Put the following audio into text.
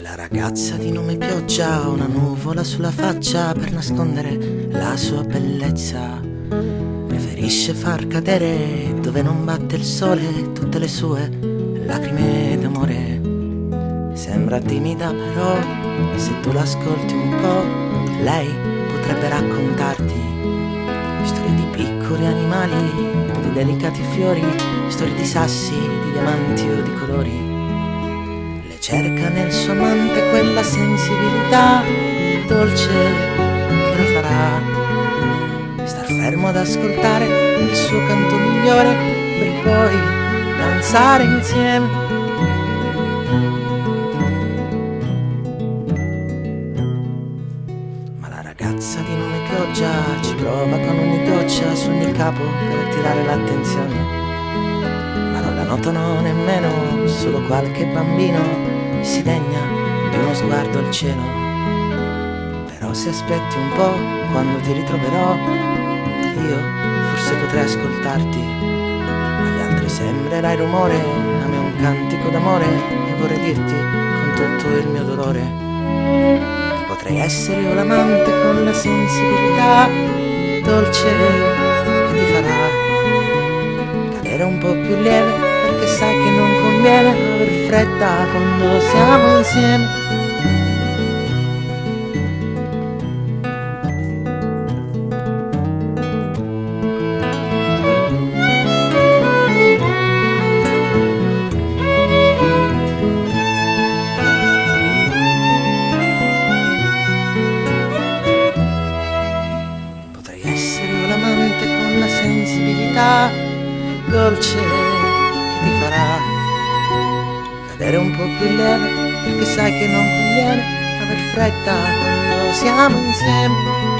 Quella ragazza di nome Pioggia ha una nuvola sulla faccia per nascondere la sua bellezza. Preferisce far cadere dove non batte il sole tutte le sue lacrime d'amore. Sembra timida però se tu l'ascolti un po' lei potrebbe raccontarti storie di piccoli animali, di delicati fiori, storie di sassi, di diamanti o di colori. Cerca nel suo amante quella sensibilità dolce che lo farà star fermo ad ascoltare il suo canto migliore per poi danzare insieme. Ma la ragazza di nome Pioggia ci prova con ogni goccia su ogni capo per attirare l'attenzione, ma non la notano nemmeno, solo qualche bambino si degna di uno sguardo al cielo. Però se aspetti un po', quando ti ritroverò, io forse potrei ascoltarti. Agli altri sembrerai rumore, a me un cantico d'amore, e vorrei dirti con tutto il mio dolore che potrei essere io l'amante con la sensibilità dolce che ti farà cadere un po' più lieve, perché sai che non conviene aver fretta quando siamo insieme. Potrei essere io l'amante con la sensibilità dolce ti farà cadere un po' più lieve, perché sai che non conviene aver fretta quando siamo insieme.